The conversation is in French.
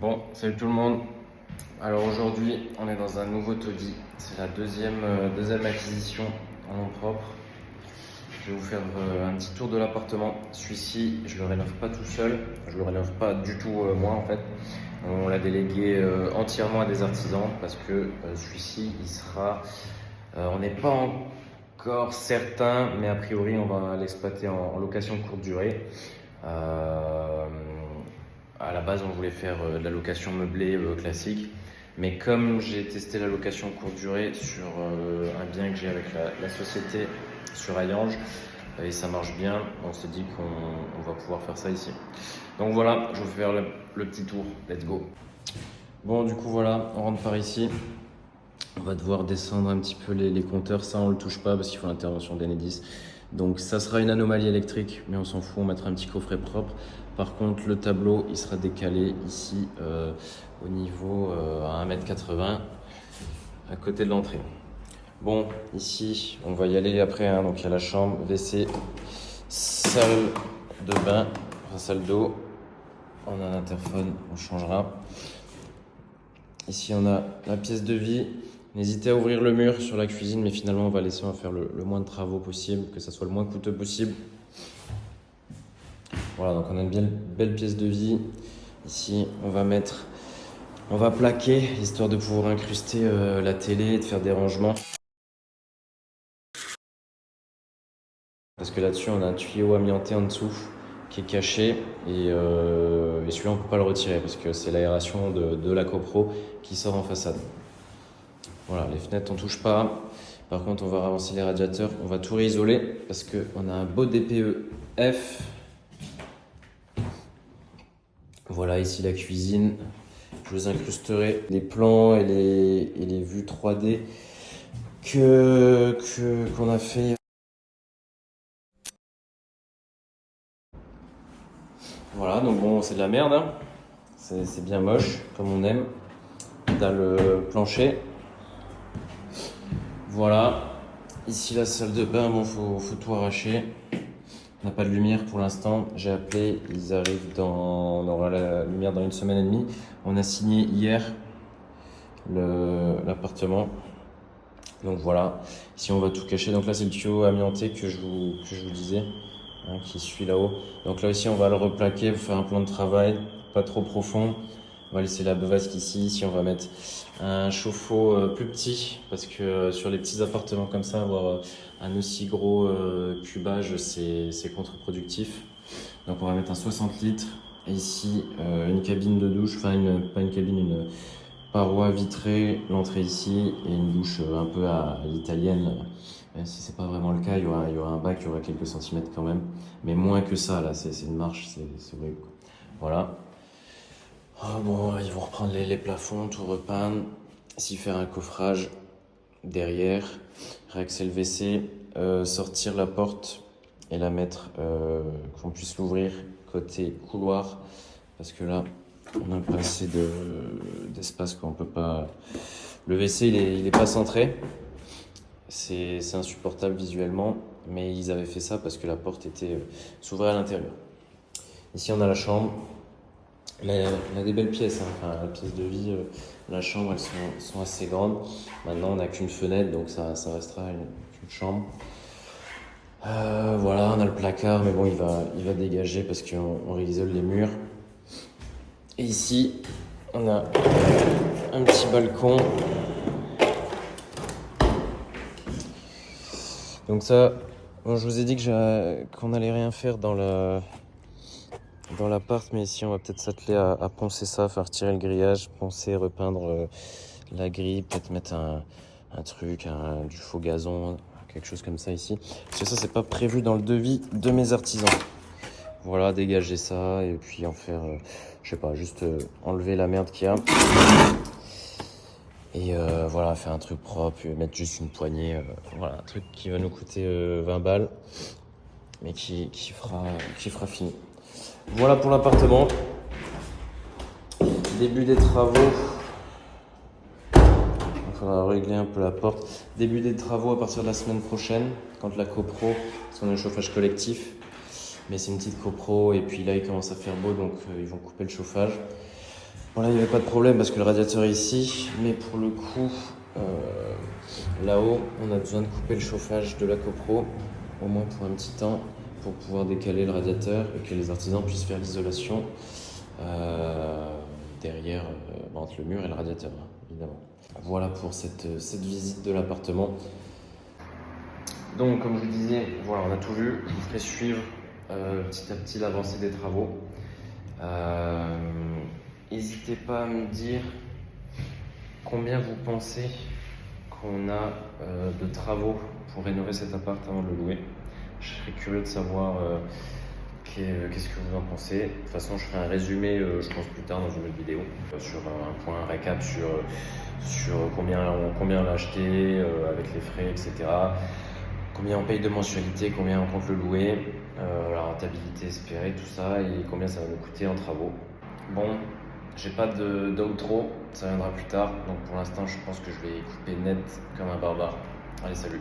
Bon, salut tout le monde. Alors aujourd'hui, on est dans un nouveau taudis. C'est la deuxième acquisition en nom propre. Je vais vous faire un petit tour de l'appartement. Celui-ci, je le rénove pas tout seul. Je le rénove pas du tout moi en fait. On l'a délégué entièrement à des artisans parce que celui-ci, il sera. On n'est pas encore certain, mais a priori, on va l'exploiter en location courte durée. Euh, à la base, on voulait faire de la location meublée classique. Mais comme j'ai testé la location courte durée sur un bien que j'ai avec la société sur Hayange, et ça marche bien, on s'est dit qu'on va pouvoir faire ça ici. Donc voilà, je vais vous faire le petit tour. Let's go. Bon, du coup, voilà, on rentre par ici. On va devoir descendre un petit peu les compteurs. Ça, on le touche pas parce qu'il faut l'intervention d'Enedis. Donc ça sera une anomalie électrique, mais on s'en fout, on mettra un petit coffret propre. Par contre, le tableau, il sera décalé ici au niveau à 1,80 m à côté de l'entrée. Bon, ici, on va y aller après. Donc il y a la chambre, WC, salle de bain, enfin salle d'eau. On a un interphone, on changera. Ici, on a la pièce de vie. N'hésitez à ouvrir le mur sur la cuisine, mais finalement, on va laisser faire le moins de travaux possible, que ça soit le moins coûteux possible. Voilà, donc on a une belle pièce de vie. Ici, on va plaquer, histoire de pouvoir incruster la télé et de faire des rangements. Parce que là-dessus, on a un tuyau amianté en dessous qui est caché et celui-là, on ne peut pas le retirer parce que c'est l'aération de la copro qui sort en façade. Voilà, les fenêtres, on touche pas. Par contre, on va ravancer les radiateurs. On va tout réisoler parce qu'on a un beau DPE F. Voilà, ici la cuisine. Je vous incrusterai les plans et les vues 3D qu'on a fait. Voilà, donc bon, c'est de la merde. C'est bien moche, comme on aime. Dans le plancher. Voilà. Ici, la salle de bain, bon, faut tout arracher. On n'a pas de lumière pour l'instant. J'ai appelé, ils arrivent on aura la lumière dans 1 semaine et demie. On a signé hier l'appartement. Donc voilà, ici on va tout cacher. Donc là c'est le tuyau amianté que je vous disais, qui suit là-haut. Donc là aussi on va le replaquer pour faire un plan de travail, pas trop profond. On va laisser la bevasque ici. Ici on va mettre un chauffe-eau plus petit, parce que sur les petits appartements comme ça, avoir un aussi gros cubage, c'est contre-productif. Donc on va mettre un 60 litres. Et ici une cabine de douche, pas une cabine, une paroi vitrée, l'entrée ici, et une douche un peu à l'italienne. Même si c'est pas vraiment le cas, il y aura un bac, il y aura quelques centimètres quand même. Mais moins que ça, là, c'est une marche, c'est vrai. Voilà. Oh, bon, ils vont reprendre les plafonds, tout repeindre. Ici, faire un coffrage derrière, réaxer le WC, sortir la porte et la mettre, qu'on puisse l'ouvrir côté couloir. Parce que là, on n'a pas assez d'espace, quoi. On peut pas. Le WC, il est pas centré. C'est insupportable visuellement. Mais ils avaient fait ça parce que la porte s'ouvrait à l'intérieur. Ici, on a la chambre. On a des belles pièces, Enfin, la pièce de vie, la chambre, elles sont assez grandes. Maintenant, on n'a qu'une fenêtre, donc ça restera une chambre. Voilà, on a le placard, mais bon, il va dégager parce qu'on réisole les murs. Et ici, on a un petit balcon. Donc ça, bon, je vous ai dit qu'on allait rien faire dans l'appart, mais ici on va peut-être s'atteler à poncer ça, faire tirer le grillage, poncer, repeindre la grille, peut-être mettre un truc, du faux gazon, quelque chose comme ça ici. Parce que ça, c'est pas prévu dans le devis de mes artisans. Voilà, dégager ça et puis en faire, je sais pas, juste enlever la merde qu'il y a. Et voilà, faire un truc propre, mettre juste une poignée, voilà, un truc qui va nous coûter 20 balles, mais qui fera fini. Voilà pour l'appartement. Début des travaux. Il faudra régler un peu la porte. Début des travaux à partir de la semaine prochaine, quand la copro, parce qu'on a le chauffage collectif, mais c'est une petite copro, et puis là il commence à faire beau, donc ils vont couper le chauffage. Bon là il n'y avait pas de problème parce que le radiateur est ici, mais pour le coup, là-haut, on a besoin de couper le chauffage de la copro, au moins pour un petit temps, pour pouvoir décaler le radiateur et que les artisans puissent faire l'isolation derrière, entre le mur et le radiateur, évidemment. Voilà pour cette visite de l'appartement. Donc, comme je vous disais, voilà, on a tout vu. Je vous ferai suivre petit à petit l'avancée des travaux. N'hésitez pas à me dire combien vous pensez qu'on a de travaux pour rénover cet appart avant de le louer. Je serais curieux de savoir qu'est-ce que vous en pensez. De toute façon, je ferai un résumé, je pense plus tard dans une autre vidéo, sur un point récap sur combien on l'a acheté, avec les frais, etc. Combien on paye de mensualité, combien on compte le louer, la rentabilité espérée, tout ça, et combien ça va nous coûter en travaux. Bon, j'ai pas d'outro, ça viendra plus tard, donc pour l'instant je pense que je vais couper net comme un barbare. Allez, salut!